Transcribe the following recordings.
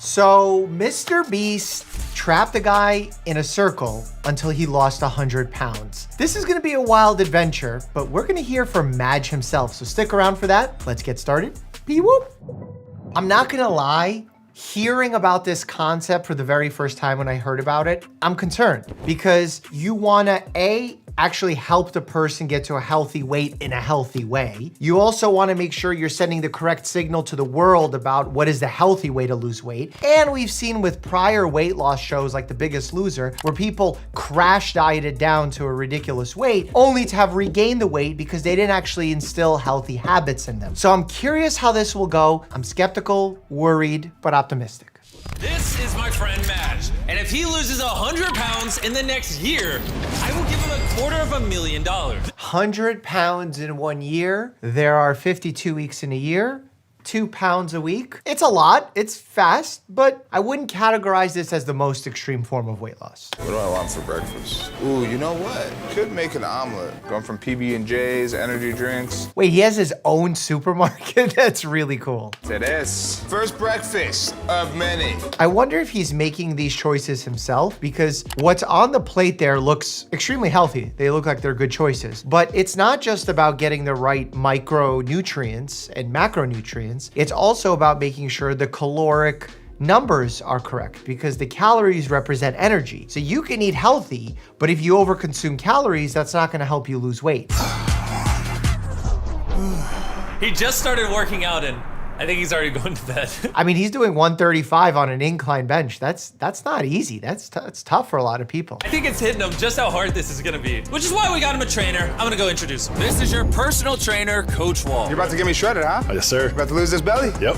So MrBeast trapped the guy in a circle until he lost 100 pounds. This is gonna be a wild adventure, but we're gonna hear from Madge himself. So stick around for that. Let's get started. Pee-whoop. I'm not gonna lie, hearing about this concept for the very first time when I heard about it, I'm concerned because you wanna actually help the person get to a healthy weight in a healthy way. You also wanna make sure you're sending the correct signal to the world about what is the healthy way to lose weight. And we've seen with prior weight loss shows like The Biggest Loser, where people crash dieted down to a ridiculous weight only to have regained the weight because they didn't actually instill healthy habits in them. So I'm curious how this will go. I'm skeptical, worried, but optimistic. This is my friend Madge, and if he loses 100 pounds in the next year, I will give him $250,000. 100 pounds in 1 year. There are 52 weeks in a year. 2 pounds a week. It's a lot, it's fast, but I wouldn't categorize this as the most extreme form of weight loss. What do I want for breakfast? Ooh, you know what? Could make an omelet. Going from PB&J's, energy drinks. Wait, he has his own supermarket? That's really cool. It is. First breakfast of many. I wonder if he's making these choices himself because what's on the plate there looks extremely healthy. They look like they're good choices, but it's not just about getting the right micronutrients and macronutrients. It's also about making sure the caloric numbers are correct because the calories represent energy. So you can eat healthy, but if you overconsume calories, that's not gonna help you lose weight. He just started working out and I think he's already going to bed. I mean, he's doing 135 on an incline bench. That's not easy. That's tough for a lot of people. I think it's hitting him just how hard this is gonna be, which is why we got him a trainer. I'm gonna go introduce him. This is your personal trainer, Coach Wall. You're about to get me shredded, huh? Yes, sir. About to lose this belly? Yep.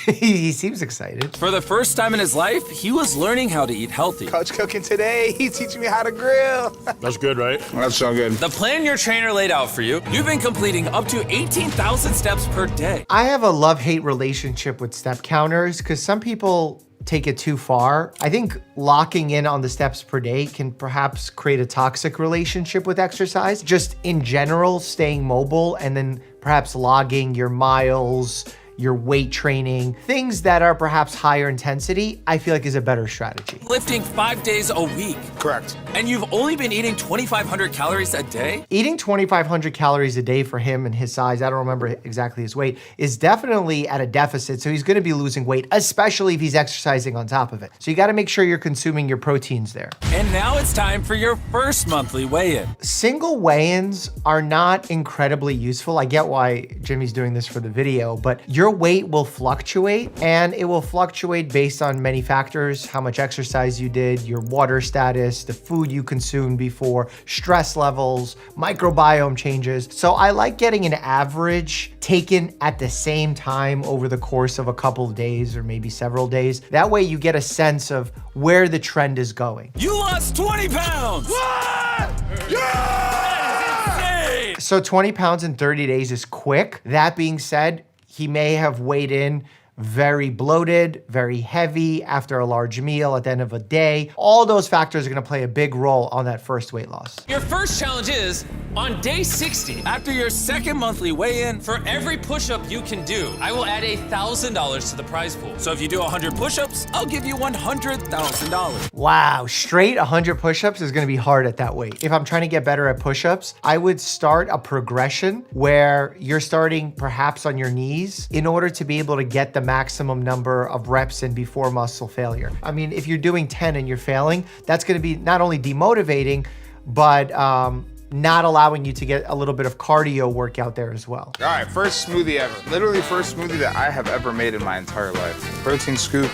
He seems excited. For the first time in his life, he was learning how to eat healthy. Coach cooking today. He's teaching me how to grill. That's good, right? That's so good. The plan your trainer laid out for you. You've been completing up to 18,000 steps per day. I have a love-hate relationship with step counters because some people take it too far. I think locking in on the steps per day can perhaps create a toxic relationship with exercise. Just in general, staying mobile and then perhaps logging your miles, your weight training, things that are perhaps higher intensity, I feel like is a better strategy. Lifting 5 days a week. Correct. And you've only been eating 2,500 calories a day? Eating 2,500 calories a day for him and his size, I don't remember exactly his weight, is definitely at a deficit. So he's gonna be losing weight, especially if he's exercising on top of it. So you gotta make sure you're consuming your proteins there. And now it's time for your first monthly weigh-in. Single weigh-ins are not incredibly useful. I get why Jimmy's doing this for the video, but your weight will fluctuate and it will fluctuate based on many factors, how much exercise you did, your water status, the food you consumed before, stress levels, microbiome changes. So I like getting an average taken at the same time over the course of a couple of days or maybe several days. That way you get a sense of where the trend is going. You lost 20 pounds! What? Yeah! So 20 pounds in 30 days is quick. That being said, he may have weighed in very bloated, very heavy after a large meal at the end of a day. All those factors are gonna play a big role on that first weight loss. Your first challenge is on day 60. After your second monthly weigh-in, For every push-up you can do, I will add $1,000 to the prize pool. so if you do 100 push-ups, I'll give you $100,000. Wow, straight 100 push-ups is gonna be hard at that weight. If I'm trying to get better at push-ups, I would start a progression where you're starting perhaps on your knees in order to be able to get the maximum number of reps in before muscle failure. I mean, if you're doing 10 and you're failing, that's gonna be not only demotivating, but not allowing you to get a little bit of cardio workout there as well. All right, first smoothie ever. Literally first smoothie that I have ever made in my entire life. Protein scoop.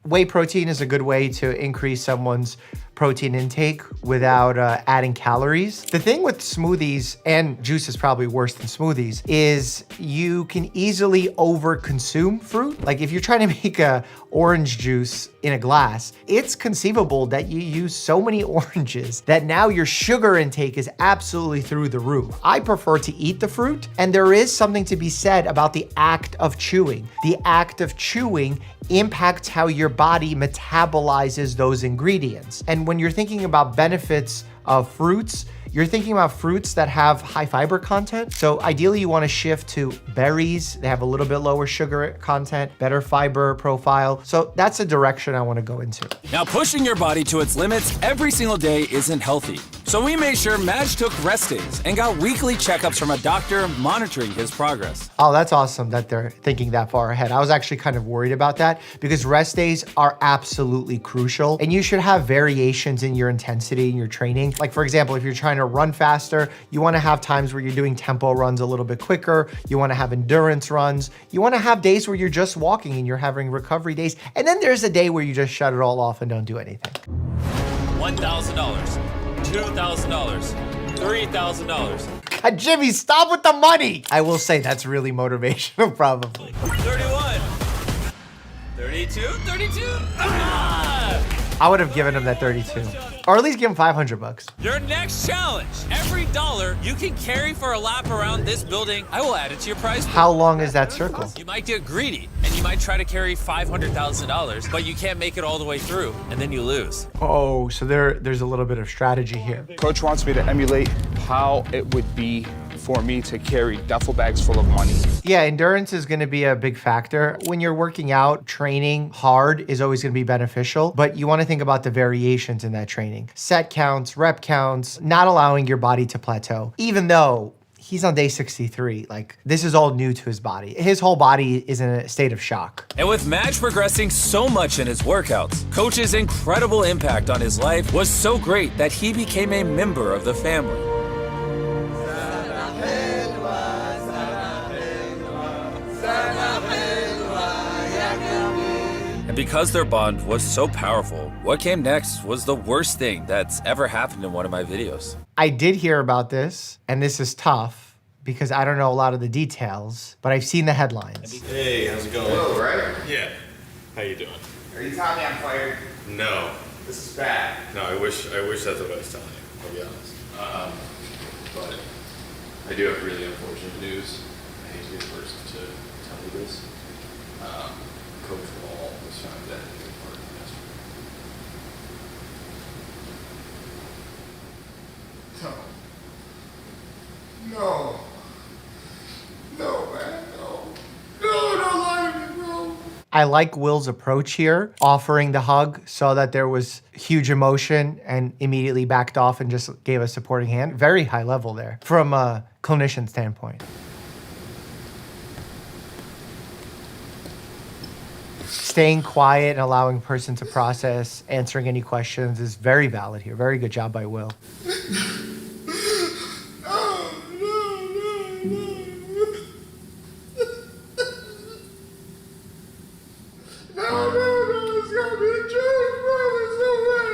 Whey protein is a good way to increase someone's protein intake without adding calories. The thing with smoothies, and juice is probably worse than smoothies, is you can easily overconsume fruit. Like if you're trying to make a orange juice in a glass, it's conceivable that you use so many oranges that now your sugar intake is absolutely through the roof. I prefer to eat the fruit, and there is something to be said about the act of chewing. The act of chewing impacts how your body metabolizes those ingredients. And when you're thinking about benefits of fruits, you're thinking about fruits that have high fiber content. So ideally you want to shift to berries. They have a little bit lower sugar content, better fiber profile. So that's a direction I want to go into. Now, pushing your body to its limits every single day isn't healthy. So we made sure Madge took rest days and got weekly checkups from a doctor monitoring his progress. Oh, that's awesome that they're thinking that far ahead. I was actually kind of worried about that because rest days are absolutely crucial, and you should have variations in your intensity in your training. Like for example, if you're trying to run faster, you want to have times where you're doing tempo runs a little bit quicker. You want to have endurance runs. You want to have days where you're just walking and you're having recovery days. And then there's a day where you just shut it all off and don't do anything. $1,000, $2,000, $3,000. God, Jimmy, stop with the money. I will say that's really motivational, probably. 31, 32, 32. Ah! I would have given him that 32. Or at least give him 500 bucks. Your next challenge. Every dollar you can carry for a lap around this building, I will add it to your prize pool. How long is that circle? You might get greedy and you might try to carry $500,000, but you can't make it all the way through and then you lose. Oh, so there's a little bit of strategy here. Coach wants me to emulate how it would be for me to carry duffel bags full of money. Yeah, endurance is gonna be a big factor. When you're working out, training hard is always gonna be beneficial, but you wanna think about the variations in that training. Set counts, rep counts, not allowing your body to plateau. Even though he's on day 63, like this is all new to his body. His whole body is in a state of shock. And with Madge progressing so much in his workouts, Coach's incredible impact on his life was so great that he became a member of the family. And because their bond was so powerful, what came next was the worst thing that's ever happened in one of my videos. I did hear about this, and this is tough because I don't know a lot of the details, but I've seen the headlines. Hey, how's it going? Hello, right? Yeah. How you doing? Are you telling me I'm fired? No. This is bad. No, I wish that's what I was telling you, I'll be honest. But I do have really unfortunate news. I hate to be the first to tell you this. Coach Wall was found dead in the park yesterday. No. No, man, no. No, don't lie to me, bro. I like Will's approach here, offering the hug, saw that there was huge emotion and immediately backed off and just gave a supporting hand. Very high level there from a clinician standpoint. Staying quiet and allowing a person to process, answering any questions is very valid here. Very good job by Will. It's gotta be a joke, bro. There's no way.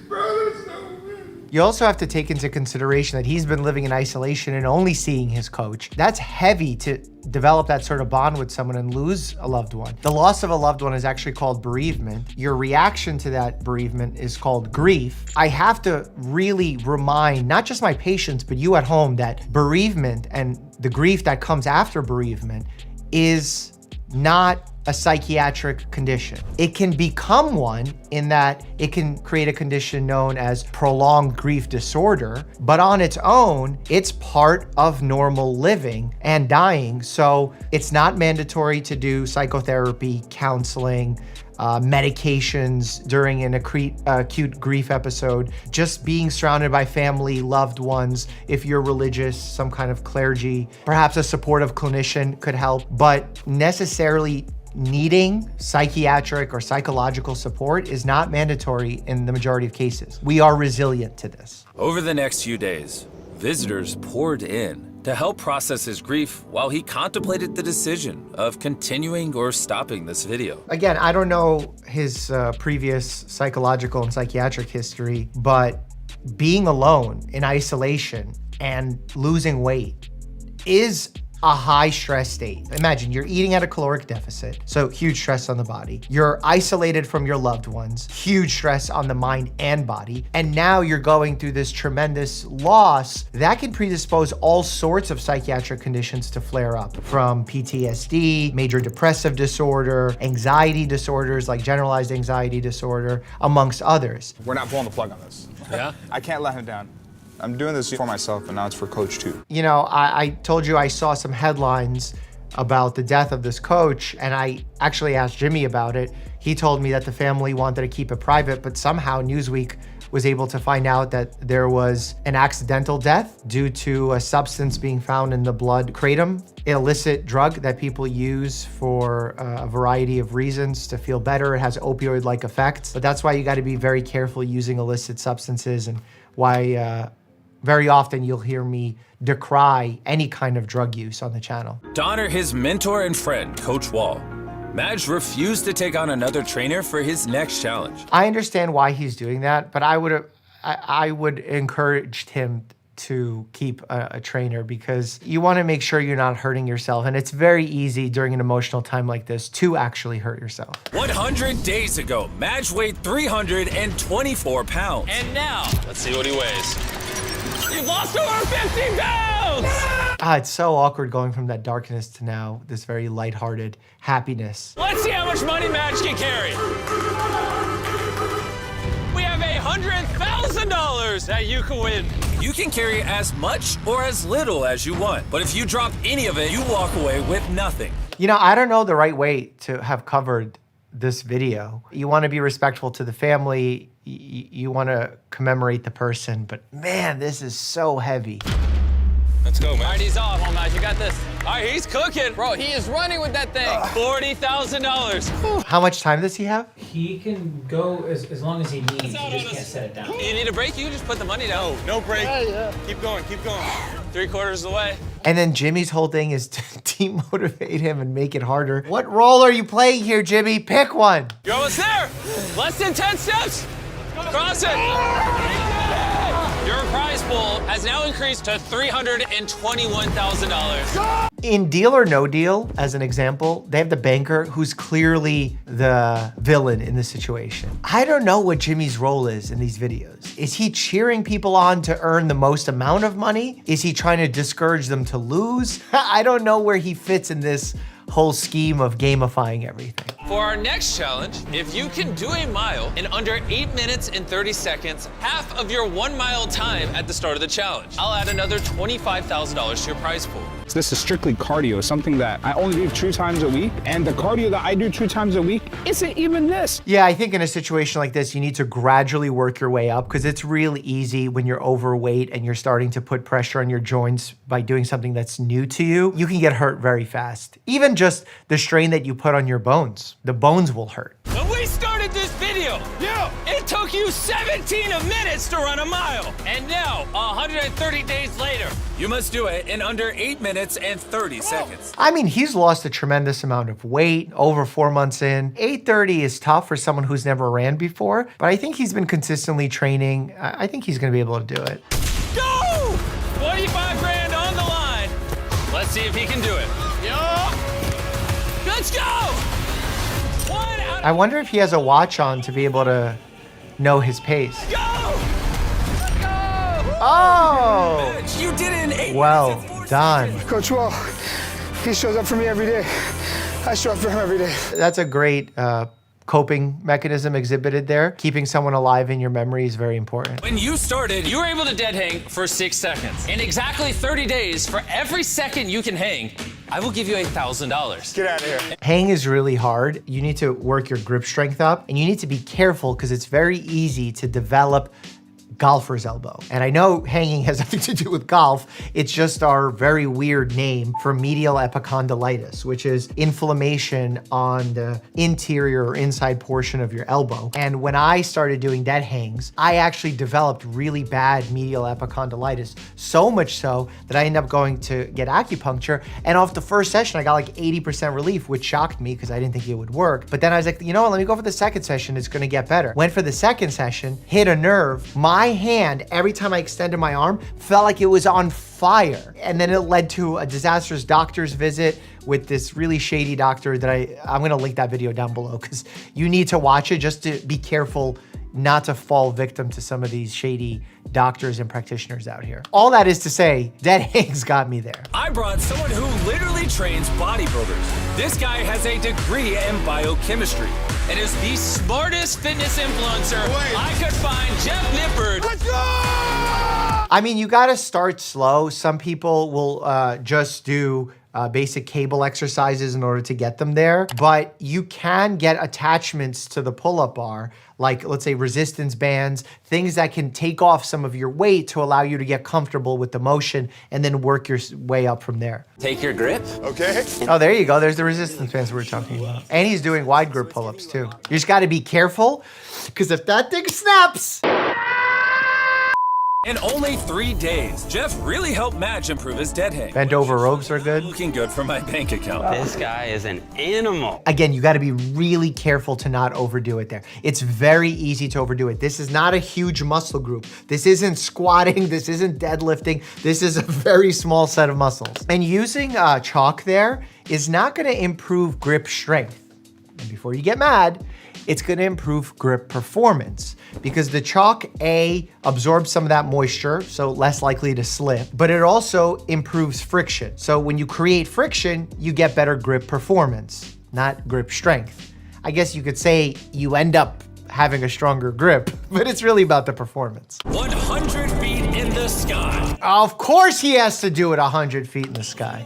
Bro, there's no way. You also have to take into consideration that he's been living in isolation and only seeing his coach. That's heavy to develop that sort of bond with someone and lose a loved one. The loss of a loved one is actually called bereavement. Your reaction to that bereavement is called grief. I have to really remind not just my patients, but you at home that bereavement and the grief that comes after bereavement is not a psychiatric condition. It can become one in that it can create a condition known as prolonged grief disorder, but on its own, it's part of normal living and dying. So it's not mandatory to do psychotherapy, counseling, medications during an acute grief episode. Just being surrounded by family, loved ones, if you're religious, some kind of clergy, perhaps a supportive clinician could help, but necessarily needing psychiatric or psychological support is not mandatory in the majority of cases. We are resilient to this. Over the next few days, visitors poured in to help process his grief while he contemplated the decision of continuing or stopping this video. Again, I don't know his previous psychological and psychiatric history, but being alone in isolation and losing weight is a high stress state. Imagine you're eating at a caloric deficit, so huge stress on the body. You're isolated from your loved ones, huge stress on the mind and body. And now you're going through this tremendous loss that can predispose all sorts of psychiatric conditions to flare up, from PTSD, major depressive disorder, anxiety disorders like generalized anxiety disorder, amongst others. We're not pulling the plug on this. Yeah? I can't let him down. I'm doing this for myself, and now it's for Coach too. You know, I told you I saw some headlines about the death of this coach, and I actually asked Jimmy about it. He told me that the family wanted to keep it private, but somehow Newsweek was able to find out that there was an accidental death due to a substance being found in the blood, kratom, an illicit drug that people use for a variety of reasons to feel better. It has opioid-like effects, but that's why you got to be very careful using illicit substances, and why very often you'll hear me decry any kind of drug use on the channel. To honor his mentor and friend, Coach Wall, Madge refused to take on another trainer for his next challenge. I understand why he's doing that, but I would encourage him to keep a trainer, because you want to make sure you're not hurting yourself. And it's very easy during an emotional time like this to actually hurt yourself. 100 days ago, Madge weighed 324 pounds. And now, let's see what he weighs. You've lost over 50 pounds! It's so awkward going from that darkness to now this very lighthearted happiness. Let's see how much money Madge can carry. We have $100,000 that you can win. You can carry as much or as little as you want, but if you drop any of it, you walk away with nothing. You know, I don't know the right way to have covered this video. You want to be respectful to the family. You want to commemorate the person, but man, this is so heavy. Let's go, man. All right, he's off. Come on, Madge, you got this. All right, he's cooking. Bro, he is running with that thing. $40,000. How much time does he have? He can go as long as he needs. He just can't set it down. You need a break? You can just put the money down. No break. Yeah. Keep going, keep going. 3/4 of the way. And then Jimmy's whole thing is to demotivate him and make it harder. What role are you playing here, Jimmy? Pick one. You're almost there. Less than 10 steps. Cross it. Your prize pool has now increased to $321,000. In Deal or No Deal, as an example, they have the banker who's clearly the villain in the situation. I don't know what Jimmy's role is in these videos. Is he cheering people on to earn the most amount of money? Is he trying to discourage them to lose? I don't know where he fits in this whole scheme of gamifying everything. For our next challenge, if you can do a mile in under 8 minutes and 30 seconds, half of your 1 mile time at the start of the challenge, I'll add another $25,000 to your prize pool. This is strictly cardio, something that I only do 2 times a week, and the cardio that I do 2 times a week isn't even this. Yeah, I think in a situation like this, you need to gradually work your way up, because it's really easy when you're overweight and you're starting to put pressure on your joints by doing something that's new to you. You can get hurt very fast. Even just the strain that you put on your bones, the bones will hurt. When we started this video, it took you 17 minutes to run a mile. And now, 130 days later, You must do it in under 8 minutes and 30 seconds. I mean, he's lost a tremendous amount of weight over 4 months in. 8:30 is tough for someone who's never ran before, but I think he's been consistently training. I think he's gonna be able to do it. go! 25 grand on the line. Let's see if he can do it. Let's go! I wonder if he has a watch on to be able to know his pace. Go! Oh! You did it in 8 Well minutes and 4 done. seconds. Coach Wall, he shows up for me every day. I show up for him every day. That's a great coping mechanism exhibited there. Keeping someone alive in your memory is very important. When you started, you were able to dead hang for 6 seconds. In exactly 30 days, for every second you can hang, I will give you $1,000. Get out of here. Hang is really hard. You need to work your grip strength up, and you need to be careful because it's very easy to develop golfer's elbow. And I know hanging has nothing to do with golf. It's just our very weird name for medial epicondylitis, which is inflammation on the interior or inside portion of your elbow. And when I started doing dead hangs, I actually developed really bad medial epicondylitis, so much so that I ended up going to get acupuncture. And off the first session, I got like 80% relief, which shocked me because I didn't think it would work. But then I was like, you know what, let me go for the second session. It's gonna get better. Went for the second session, hit a nerve. My My hand, every time I extended my arm, felt like it was on fire. And then it led to a disastrous doctor's visit with this really shady doctor that I'm gonna link that video down below because you need to watch it just to be careful not to fall victim to some of these shady doctors and practitioners out here. All that is to say, dead hangs got me there. I brought someone who literally trains bodybuilders. This guy has a degree in biochemistry and is the smartest fitness influencer I could find, Jeff Nippard. Let's go! I mean, you gotta start slow. Some people will just do basic cable exercises in order to get them there, but you can get attachments to the pull-up bar, like let's say resistance bands, things that can take off some of your weight to allow you to get comfortable with the motion and then work your way up from there. Take your grip. Okay. Oh, there you go. There's the resistance bands we were talking about. And he's doing wide grip pull-ups too. You just gotta be careful, because if that thing snaps, in only 3 days, Jeff really helped Madge improve his dead hang. bent over ropes are good. Looking good for my bank account. This guy is an animal. Again, you gotta be really careful to not overdo it there. It's very easy to overdo it. This is not a huge muscle group. This isn't squatting, this isn't deadlifting. This is a very small set of muscles. And using chalk there is not gonna improve grip strength. And before you get mad, it's gonna improve grip performance because the chalk, absorbs some of that moisture, so less likely to slip, but it also improves friction. So when you create friction, you get better grip performance, not grip strength. I guess you could say you end up having a stronger grip, but it's really about the performance. 100 feet in the sky. Of course he has to do it 100 feet in the sky.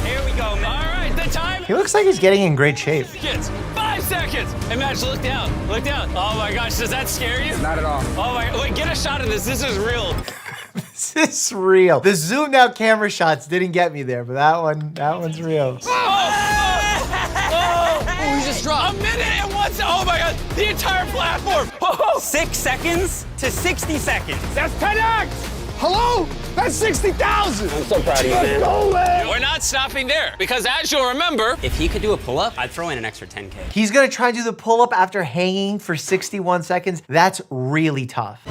Here we go, man. All right, the time. He looks like he's getting in great shape. 5 seconds. Hey, Madge, look down. Look down. Oh my gosh, does that scare you? Not at all. Oh my, wait, get a shot of this. This is real. This is real. The zoomed out camera shots didn't get me there, but that one's real. Oh, he just dropped. A minute and 1 second. Oh my God, the entire platform. Oh. 6 seconds to 60 seconds. That's 10x! Hello? That's 60,000! I'm so proud of you, man. No way! We're not stopping there because as you'll remember, If he could do a pull-up, I'd throw in an extra 10K. He's gonna try to do the pull-up after hanging for 61 seconds. That's really tough.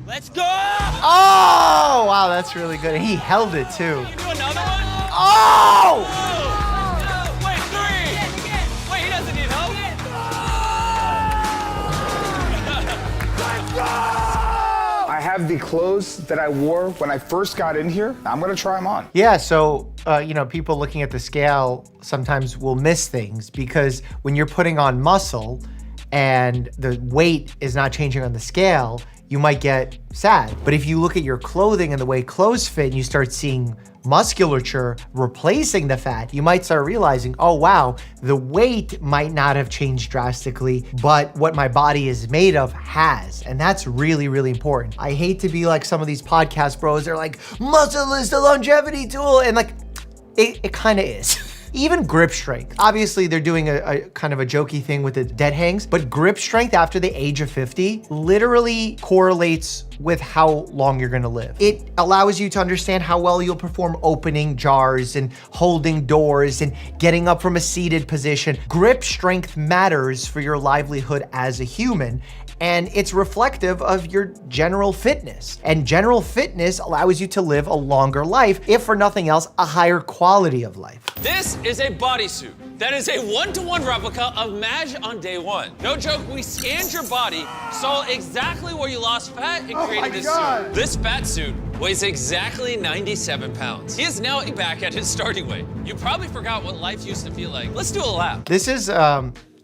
Let's go! Oh, wow, that's really good. And he held it too. do another one. Oh! Wait, 3. Wait, he doesn't need help. I have the clothes that I wore when I first got in here. I'm gonna try them on. Yeah, so, people looking at the scale sometimes will miss things because when you're putting on muscle and the weight is not changing on the scale, you might get sad. But if you look at your clothing and the way clothes fit and you start seeing musculature replacing the fat, you might start realizing, oh wow, the weight might not have changed drastically, but what my body is made of has. And that's really, really important. I hate to be like some of these podcast bros, they're like, muscle is the longevity tool. And like, it kind of is. Even grip strength. Obviously, they're doing a kind of a jokey thing with the dead hangs, but grip strength after the age of 50 literally correlates with how long you're gonna live. It allows you to understand how well you'll perform opening jars and holding doors and getting up from a seated position. Grip strength matters for your livelihood as a human, and it's reflective of your general fitness. And general fitness allows you to live a longer life, if for nothing else, a higher quality of life. This is a bodysuit. That is a 1-to-1 replica of Madge on day 1. No joke, we scanned your body, saw exactly where you lost fat, and created this suit. This fat suit weighs exactly 97 pounds. He is now back at his starting weight. You probably forgot what life used to feel like. Let's do a lap. This is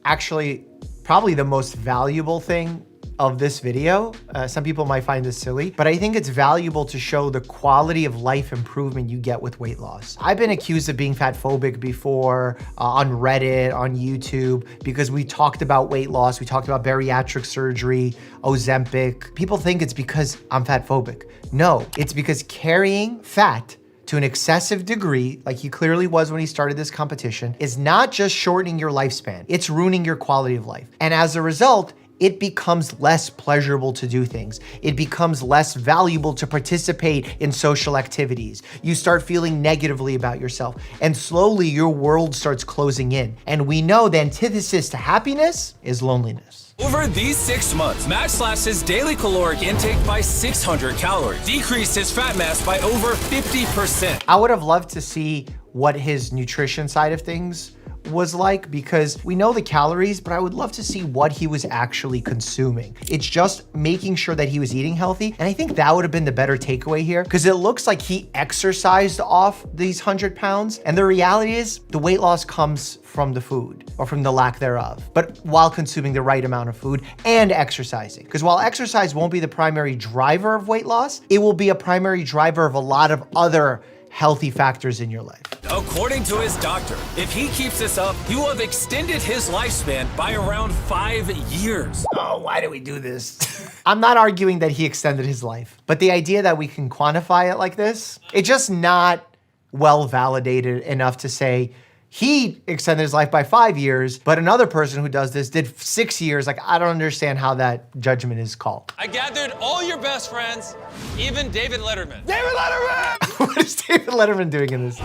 actually probably the most valuable thing of this video. Some people might find this silly, but I think it's valuable to show the quality of life improvement you get with weight loss. I've been accused of being fat phobic before on Reddit, on YouTube, because we talked about weight loss, we talked about bariatric surgery, Ozempic. People think it's because I'm fat phobic. No, it's because carrying fat to an excessive degree, like he clearly was when he started this competition, is not just shortening your lifespan, it's ruining your quality of life. And as a result, it becomes less pleasurable to do things. It becomes less valuable to participate in social activities. You start feeling negatively about yourself, and slowly your world starts closing in. And we know the antithesis to happiness is loneliness. Over these 6 months, Madge slashed his daily caloric intake by 600 calories, decreased his fat mass by over 50%. I would have loved to see what his nutrition side of things was like, because we know the calories, but I would love to see what he was actually consuming. It's just making sure that he was eating healthy. And I think that would have been the better takeaway here, because it looks like he exercised off these 100 pounds. And the reality is the weight loss comes from the food, or from the lack thereof, but while consuming the right amount of food and exercising. Because while exercise won't be the primary driver of weight loss, it will be a primary driver of a lot of other healthy factors in your life. According to his doctor, if he keeps this up, he will have extended his lifespan by around 5 years. Oh, why do we do this? I'm not arguing that he extended his life, but the idea that we can quantify it like this, it's just not well validated enough to say he extended his life by 5 years, but another person who does this did 6 years. Like, I don't understand how that judgment is called. I gathered all your best friends, even David Letterman. David Letterman! What is David Letterman doing in this?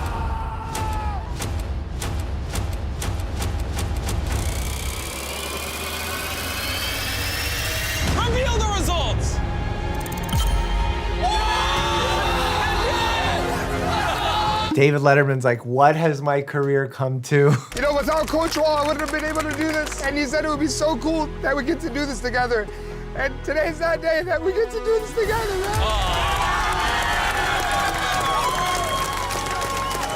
Reveal the results! David Letterman's like, what has my career come to? You know, without Coach Wall, I wouldn't have been able to do this. And he said it would be so cool that we get to do this together. And today's that day that we get to do this together, man.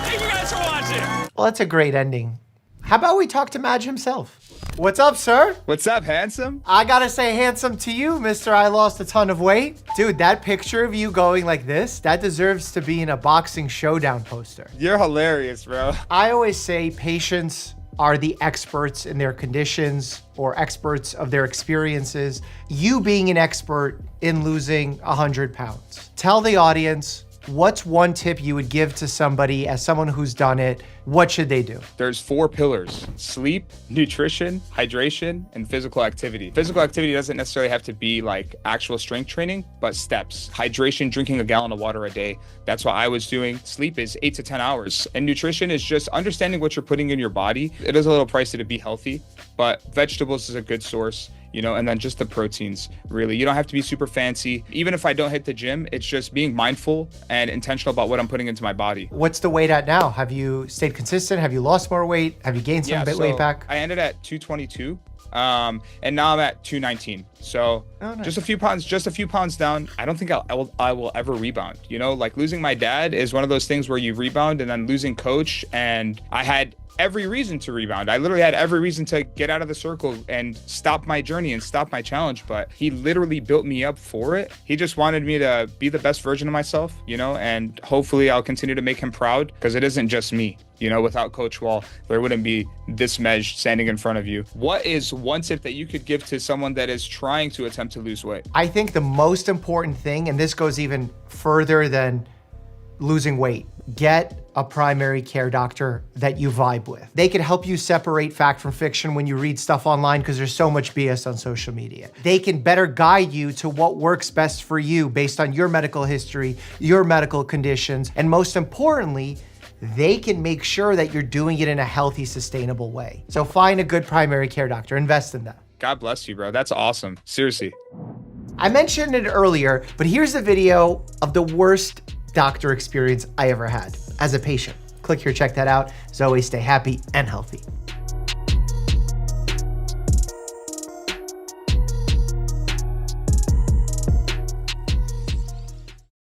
Thank you guys for watching. Well, that's a great ending. How about we talk to Madge himself? What's up, sir? What's up, handsome? I gotta say handsome to you, Mr. I lost a ton of weight. Dude, that picture of you going like this, that deserves to be in a boxing showdown poster. You're hilarious, bro. I always say patients are the experts in their conditions or experts of their experiences. You being an expert in losing 100 pounds. Tell the audience, what's one tip you would give to somebody as someone who's done it? What should they do? There's 4 pillars: sleep, nutrition, hydration, and physical activity. Physical activity doesn't necessarily have to be like actual strength training, but steps. Hydration, drinking a gallon of water a day. That's what I was doing. Sleep is 8 to 10 hours. And nutrition is just understanding what you're putting in your body. It is a little pricey to be healthy, but vegetables is a good source. You know, and then just the proteins, really. You don't have to be super fancy. Even if I don't hit the gym, it's just being mindful and intentional about what I'm putting into my body. What's the weight at now? Have you stayed consistent? Have you lost more weight? Have you gained some weight back? I ended at 222, and now I'm at 219. So nice. just a few pounds down. I don't think I will ever rebound. You know, like losing my dad is one of those things where you rebound, and then losing Coach, and I had every reason to rebound. I literally had every reason to get out of the circle and stop my journey and stop my challenge, but he literally built me up for it. He just wanted me to be the best version of myself, you know, and hopefully I'll continue to make him proud, because it isn't just me. You know, without Coach Wall, there wouldn't be this Medj standing in front of you. What is one tip that you could give to someone that is trying to attempt to lose weight? I think the most important thing, and this goes even further than losing weight, get a primary care doctor that you vibe with. They can help you separate fact from fiction when you read stuff online, because there's so much BS on social media. They can better guide you to what works best for you based on your medical history, your medical conditions, and most importantly, they can make sure that you're doing it in a healthy, sustainable way. So find a good primary care doctor, invest in that. God bless you, bro. That's awesome. Seriously. I mentioned it earlier, but here's a video of the worst doctor experience I ever had as a patient. Click here, check that out. As always, stay happy and healthy.